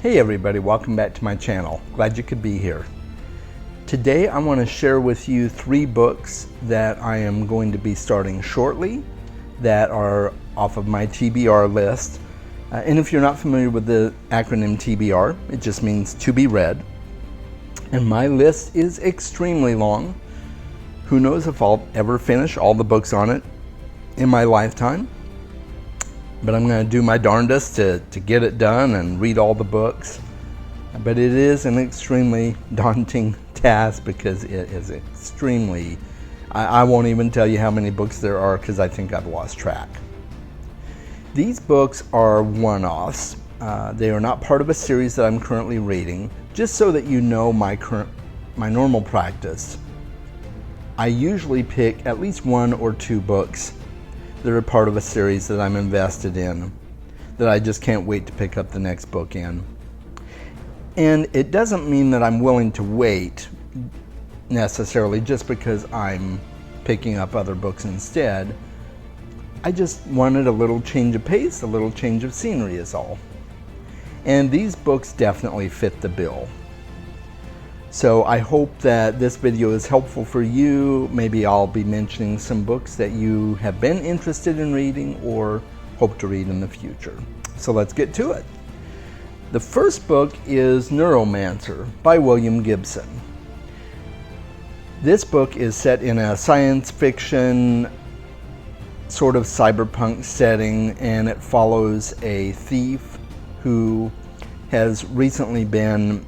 Hey everybody, welcome back to my channel. Glad you could be here. Today I want to share with you 3 books that I am going to be starting shortly that are off of my TBR list. And if you're not familiar with the acronym TBR, it just means to be read. And my list is extremely long. Who knows if I'll ever finish all the books on it in my lifetime. But I'm going to do my darndest to get it done and read all the books. But it is an extremely daunting task because it is extremely... I won't even tell you how many books there are because I think I've lost track. These books are one-offs. They are not part of a series that I'm currently reading. Just so that you know my normal practice, I usually pick at least 1 or 2 books that are part of a series that I'm invested in, that I just can't wait to pick up the next book in. And it doesn't mean that I'm willing to wait necessarily just because I'm picking up other books instead. I just wanted a little change of pace, a little change of scenery is all. And these books definitely fit the bill. So I hope that this video is helpful for you. Maybe I'll be mentioning some books that you have been interested in reading or hope to read in the future. So let's get to it. The first book is Neuromancer by William Gibson. This book is set in a science fiction sort of cyberpunk setting, and it follows a thief who has recently been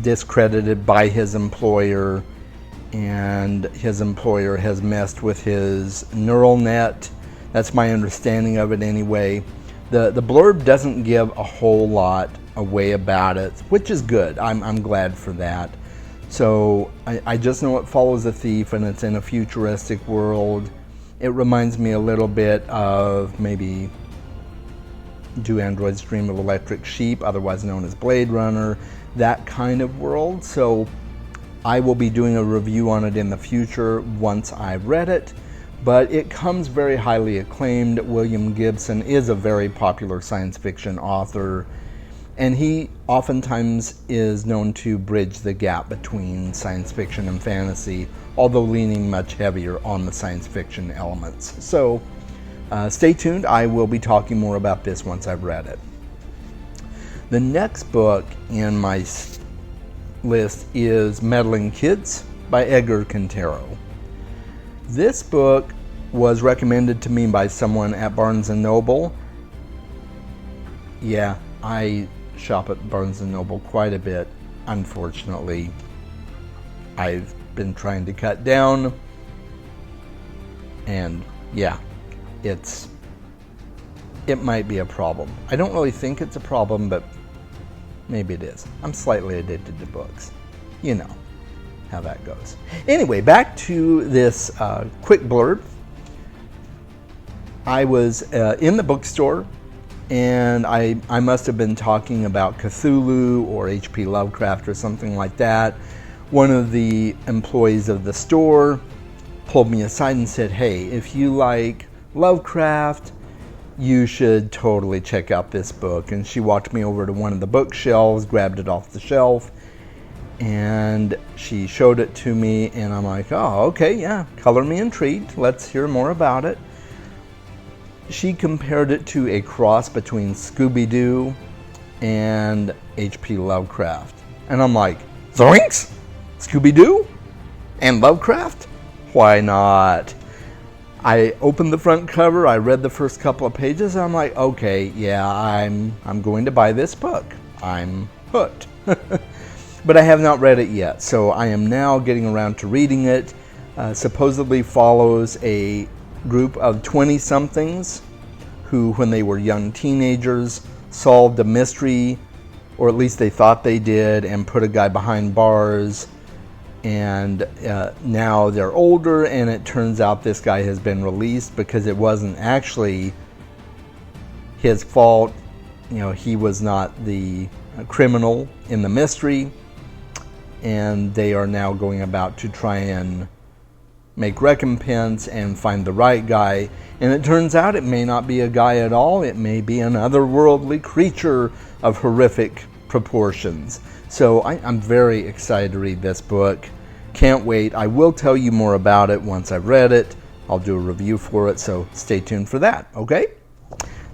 discredited by his employer, and his employer has messed with his neural net. That's my understanding of it anyway. The blurb doesn't give a whole lot away about it, which is good. I'm glad for that. So I just know it follows a thief and it's in a futuristic world. It reminds me a little bit of maybe Do Androids Dream of Electric Sheep, otherwise known as Blade Runner, that kind of world. So I will be doing a review on it in the future once I've read it, but it comes very highly acclaimed. William Gibson is a very popular science fiction author, and he oftentimes is known to bridge the gap between science fiction and fantasy, although leaning much heavier on the science fiction elements. So stay tuned. I will be talking more about this once I've read it. The next book in my list is Meddling Kids by Edgar Quintero. This book was recommended to me by someone at Barnes & Noble. Yeah, I shop at Barnes & Noble quite a bit. Unfortunately, I've been trying to cut down, and yeah, it might be a problem. I don't really think it's a problem, but maybe it is. I'm slightly addicted to books. You know how that goes. Anyway, back to this quick blurb. I was in the bookstore, and I must have been talking about Cthulhu or H.P. Lovecraft or something like that. One of the employees of the store pulled me aside and said, "Hey, if you like Lovecraft, you should totally check out this book." And she walked me over to one of the bookshelves, grabbed it off the shelf, and she showed it to me, and I'm like, oh, okay, yeah, color me intrigued. Let's hear more about it. She compared it to a cross between Scooby-Doo and H.P. Lovecraft. And I'm like, zoinks? Scooby-Doo and Lovecraft? Why not? I opened the front cover, I read the first couple of pages, and I'm like, okay, yeah, I'm going to buy this book. I'm hooked. But I have not read it yet, so I am now getting around to reading it. Supposedly follows a group of 20-somethings who, when they were young teenagers, solved a mystery, or at least they thought they did, and put a guy behind bars. And now they're older, and it turns out this guy has been released because it wasn't actually his fault. You know, he was not the criminal in the mystery, and they are now going about to try and make recompense and find the right guy. And it turns out it may not be a guy at all. It may be an otherworldly creature of horrific proportions. So I'm very excited to read this book. Can't wait. I will tell you more about it once I've read it. I'll do a review for it, so stay tuned for that, okay?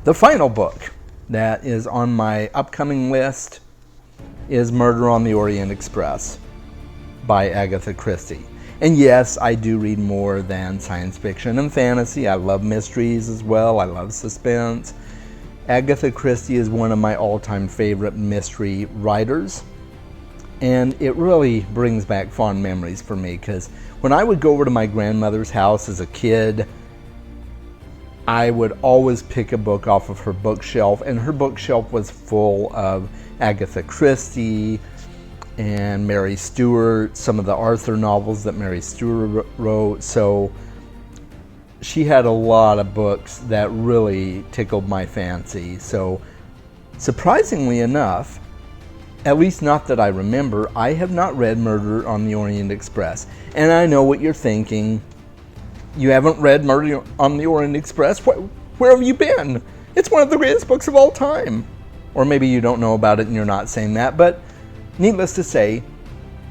The final book that is on my upcoming list is Murder on the Orient Express by Agatha Christie. And yes, I do read more than science fiction and fantasy. I love mysteries as well. I love suspense. Agatha Christie is one of my all-time favorite mystery writers. And it really brings back fond memories for me, because when I would go over to my grandmother's house as a kid, I would always pick a book off of her bookshelf, and her bookshelf was full of Agatha Christie and Mary Stewart, some of the Arthur novels that Mary Stewart wrote. So she had a lot of books that really tickled my fancy. So surprisingly enough, at least not that I remember, I have not read Murder on the Orient Express. And I know what you're thinking. You haven't read Murder on the Orient Express? Where have you been? It's one of the greatest books of all time. Or maybe you don't know about it and you're not saying that, but needless to say,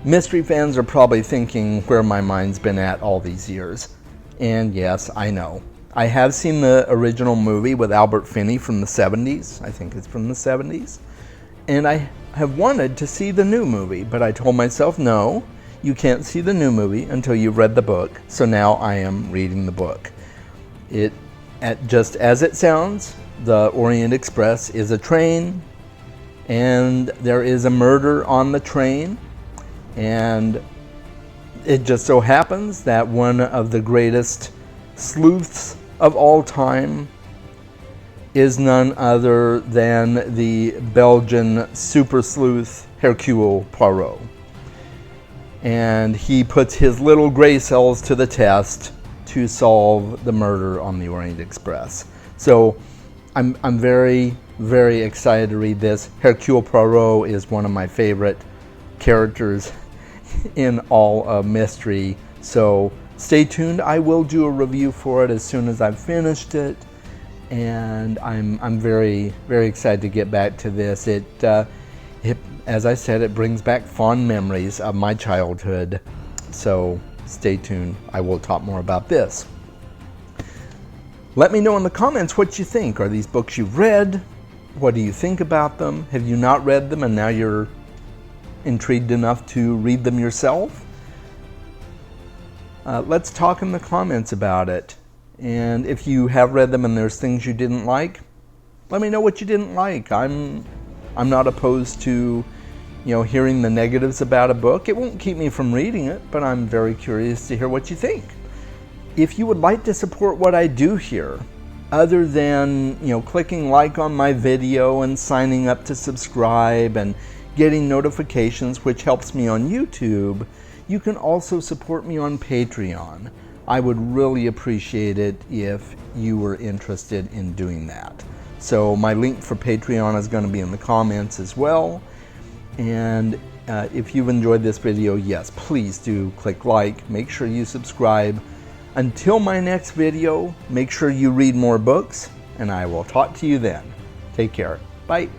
mystery fans are probably thinking where my mind's been at all these years. And yes, I know. I have seen the original movie with Albert Finney from the 70s. I think it's from the 70s. And I have wanted to see the new movie, but I told myself, no, you can't see the new movie until you've read the book. So now I am reading the book. Just as it sounds, the Orient Express is a train, and there is a murder on the train, and it just so happens that one of the greatest sleuths of all time is none other than the Belgian super sleuth Hercule Poirot. And he puts his little gray cells to the test to solve the murder on the Orient Express. So I'm very, very excited to read this. Hercule Poirot is one of my favorite characters in all of mystery. So stay tuned. I will do a review for it as soon as I've finished it. And I'm very, very excited to get back to this. As I said, it brings back fond memories of my childhood. So stay tuned. I will talk more about this. Let me know in the comments what you think. Are these books you've read? What do you think about them? Have you not read them and now you're intrigued enough to read them yourself? Let's talk in the comments about it. And if you have read them and there's things you didn't like, let me know what you didn't like. I'm not opposed to, hearing the negatives about a book. It won't keep me from reading it, but I'm very curious to hear what you think. If you would like to support what I do here, other than, clicking like on my video and signing up to subscribe and getting notifications, which helps me on YouTube, you can also support me on Patreon. I would really appreciate it if you were interested in doing that. So my link for Patreon is going to be in the comments as well. And if you've enjoyed this video, yes, please do click like, make sure you subscribe. Until my next video, make sure you read more books, and I will talk to you then. Take care. Bye.